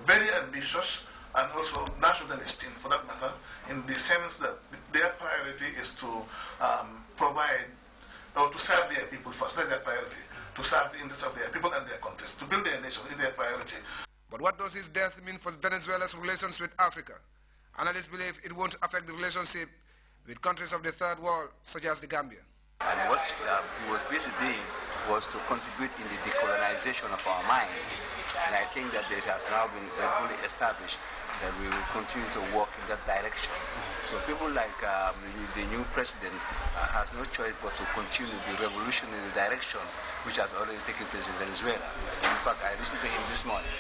very ambitious and also nationalist, for that matter, in the sense that their priority is to provide or to serve their people first. That's their priority. To serve the interests of their people and their countries. To build their nation is their priority. But what does his death mean for Venezuela's relations with Africa? Analysts believe it won't affect the relationship with countries of the third world, such as the Gambia. And what he was basically doing was to contribute in the decolonization of our minds. And I think that it has now been fully established that we will continue to work in that direction. So people like the new president has no choice but to continue the revolutionary direction which has already taken place in Venezuela. In fact, I listened to him this morning.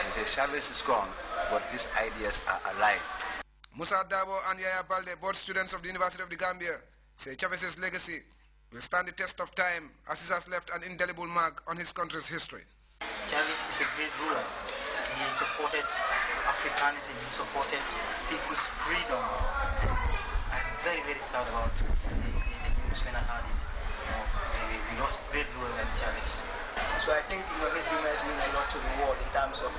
He said Chavez is gone, but his ideas are alive. Musa Dabo and Yaya Balde, both students of the University of the Gambia, say Chavez's legacy will stand the test of time as he has left an indelible mark on his country's history. Chavez is a great ruler. He supported Africanism, he supported people's freedom. I'm very, very sad about the news when I heard it. We lost a great ruler like Chavez. So I think his demise means a lot to the world in terms of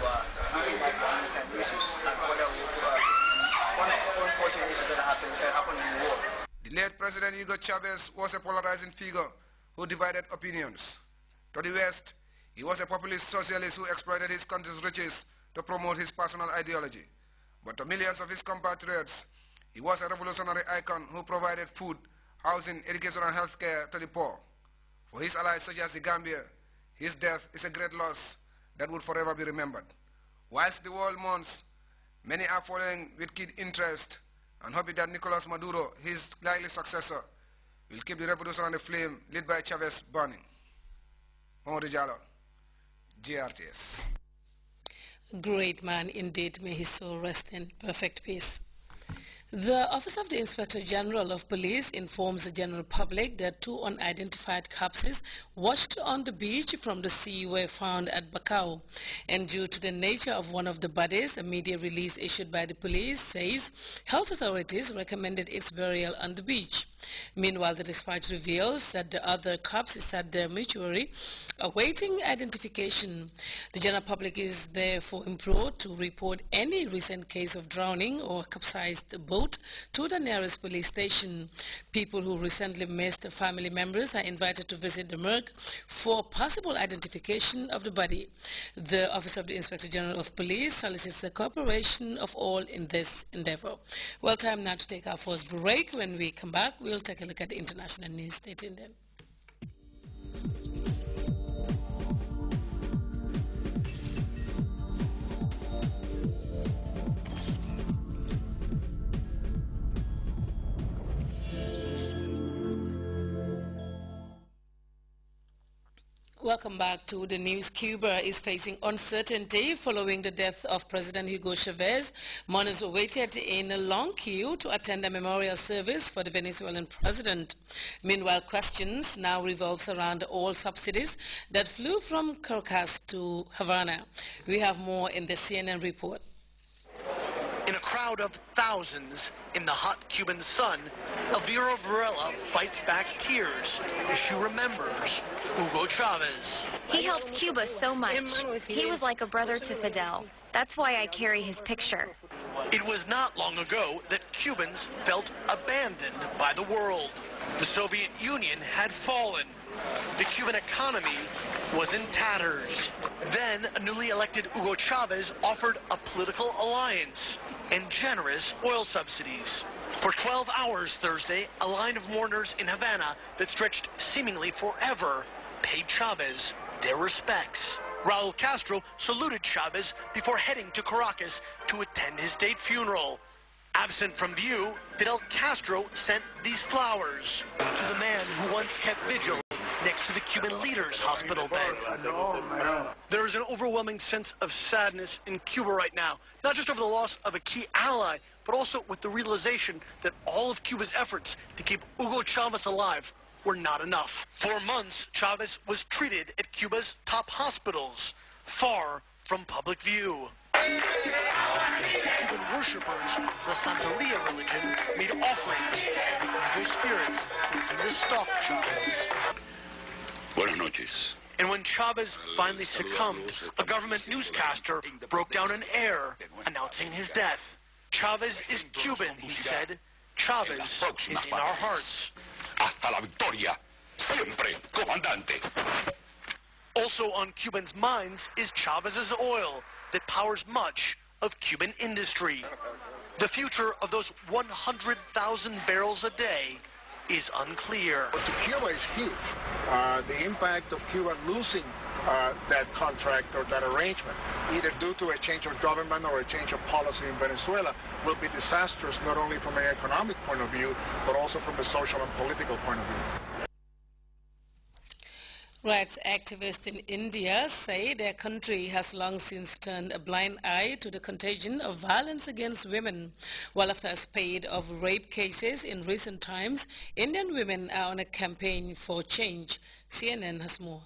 looking at the American issues and other unfortunate issues that happen in the world. The late President Hugo Chavez was a polarizing figure who divided opinions. To the West, he was a populist socialist who exploited his country's riches to promote his personal ideology. But to millions of his compatriots, he was a revolutionary icon who provided food, housing, education, and health care to the poor. For his allies such as the Gambia, his death is a great loss that would forever be remembered. Whilst the world mourns, many are following with keen interest and hoping that Nicolas Maduro, his likely successor, will keep the revolution on the flame lit by Chavez burning. Mamadou Diallo, GRTS. Great man indeed. May his soul rest in perfect peace. The Office of the Inspector General of Police informs the general public that 2 unidentified corpses washed on the beach from the sea were found at Bacau. And due to the nature of one of the bodies, a media release issued by the police says health authorities recommended its burial on the beach. Meanwhile, the dispatch reveals that the other corpse is at the mortuary awaiting identification. The general public is therefore implored to report any recent case of drowning or capsized boat to the nearest police station. People who recently missed family members are invited to visit the morgue for possible identification of the body. The Office of the Inspector General of Police solicits the cooperation of all in this endeavor. Well, time now to take our first break. When we come back, we'll take a look at the international news. Stay tuned then. Welcome back to the news. Cuba is facing uncertainty following the death of President Hugo Chavez. Mourners waited in a long queue to attend a memorial service for the Venezuelan president. Meanwhile, questions now revolves around oil subsidies that flew from Caracas to Havana. We have more in the CNN report. In a crowd of thousands in the hot Cuban sun, Elvira Varela fights back tears as she remembers Hugo Chavez. He helped Cuba so much. He was like a brother to Fidel. That's why I carry his picture. It was not long ago that Cubans felt abandoned by the world. The Soviet Union had fallen. The Cuban economy was in tatters. Then a newly elected Hugo Chavez offered a political alliance and generous oil subsidies. For 12 hours Thursday, a line of mourners in Havana that stretched seemingly forever paid Chavez their respects. Raul Castro saluted Chavez before heading to Caracas to attend his state funeral. Absent from view, Fidel Castro sent these flowers to the man who once kept vigil next to the Cuban leader's hospital bed. There is an overwhelming sense of sadness in Cuba right now, not just over the loss of a key ally, but also with the realization that all of Cuba's efforts to keep Hugo Chavez alive were not enough. For months, Chavez was treated at Cuba's top hospitals, far from public view. Cuban worshippers of the Santeria religion made offerings to the evil spirits that seemed to stalk Chavez. Buenas noches. And when Chavez finally succumbed, a government newscaster broke down an air announcing his death. Chavez is Cuban, he said. Chavez is in our hearts. Hasta la victoria. Siempre, comandante. Also on Cubans' minds is Chavez's oil that powers much of Cuban industry. The future of those 100,000 barrels a day is unclear. But to Cuba is huge. The impact of Cuba losing that contract or that arrangement, either due to a change of government or a change of policy in Venezuela, will be disastrous not only from an economic point of view, but also from a social and political point of view. Rights activists in India say their country has long since turned a blind eye to the contagion of violence against women. While after a spate of rape cases in recent times, Indian women are on a campaign for change. CNN has more.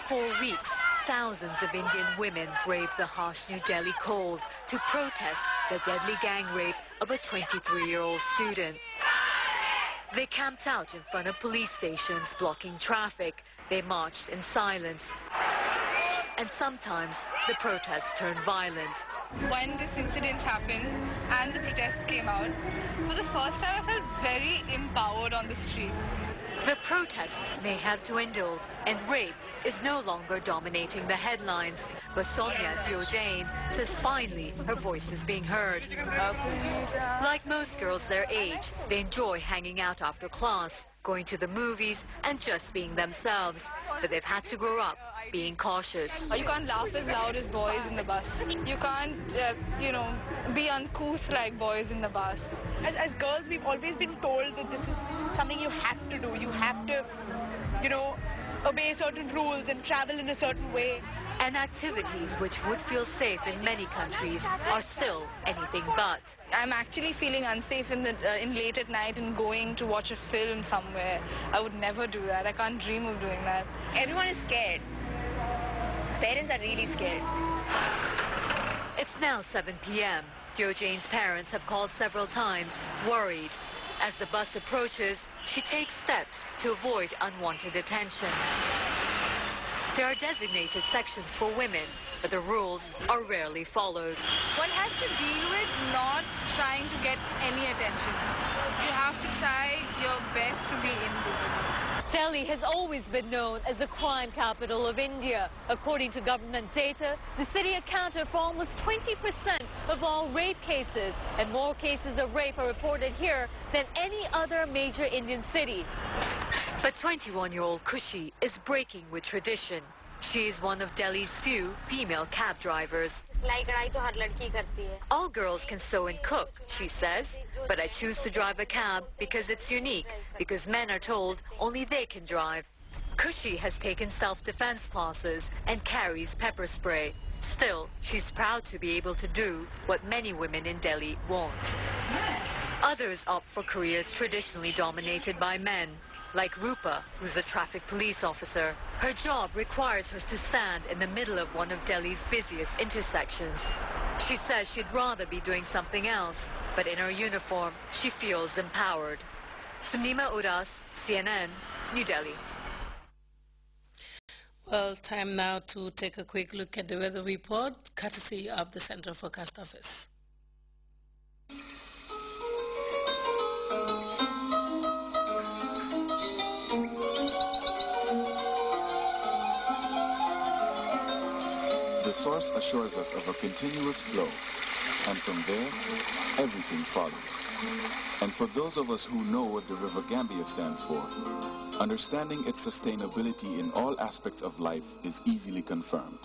For weeks, thousands of Indian women braved the harsh New Delhi cold to protest the deadly gang rape of a 23-year-old student. They camped out in front of police stations, blocking traffic. They marched in silence. And sometimes the protests turned violent. When this incident happened and the protests came out, for the first time I felt very empowered on the streets. The protests may have dwindled, and rape is no longer dominating the headlines. But Sonia Diojain says finally her voice is being heard. Like most girls their age, they enjoy hanging out after class, going to the movies, and just being themselves. But they've had to grow up being cautious. You can't laugh as loud as boys in the bus. You can't, be uncouth like boys in the bus. As girls, we've always been told that this is something you have to do. You have to, obey certain rules and travel in a certain way. And activities which would feel safe in many countries are still anything but. I'm actually feeling unsafe in late at night and going to watch a film somewhere. I would never do that. I can't dream of doing that. Everyone is scared. Parents are really scared. It's now 7 p.m. Diojain's parents have called several times, worried. As the bus approaches, she takes steps to avoid unwanted attention. There are designated sections for women, but the rules are rarely followed. One has to deal with not trying to get any attention. You have to try your best to be invisible. Delhi has always been known as the crime capital of India. According to government data, the city accounted for almost 20% of all rape cases, and more cases of rape are reported here than any other major Indian city. But 21-year-old Khushi is breaking with tradition. She is one of Delhi's few female cab drivers. All girls can sew and cook, she says, but I choose to drive a cab because it's unique, because men are told only they can drive. Khushi has taken self-defense classes and carries pepper spray. Still, she's proud to be able to do what many women in Delhi won't. Others opt for careers traditionally dominated by men, like Rupa, who's a traffic police officer. Her job requires her to stand in the middle of one of Delhi's busiest intersections. She says she'd rather be doing something else, but in her uniform, she feels empowered. Sunima Udas, CNN, New Delhi. Well, time now to take a quick look at the weather report, courtesy of the Central Forecast Office. The source assures us of a continuous flow, and from there, everything follows. And for those of us who know what the River Gambia stands for, understanding its sustainability in all aspects of life is easily confirmed.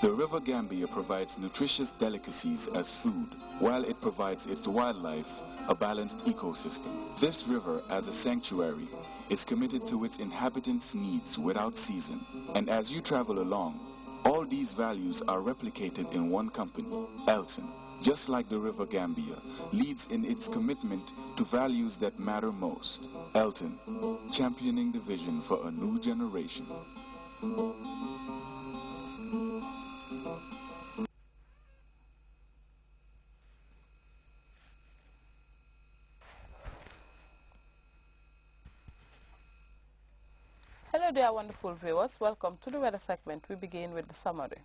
The River Gambia provides nutritious delicacies as food, while it provides its wildlife a balanced ecosystem. This river, as a sanctuary, is committed to its inhabitants' needs without season. And as you travel along, all these values are replicated in one company, Elton, just like the River Gambia, leads in its commitment to values that matter most. Elton, championing the vision for a new generation. dear wonderful viewers. Welcome to the weather segment. We begin with the summary.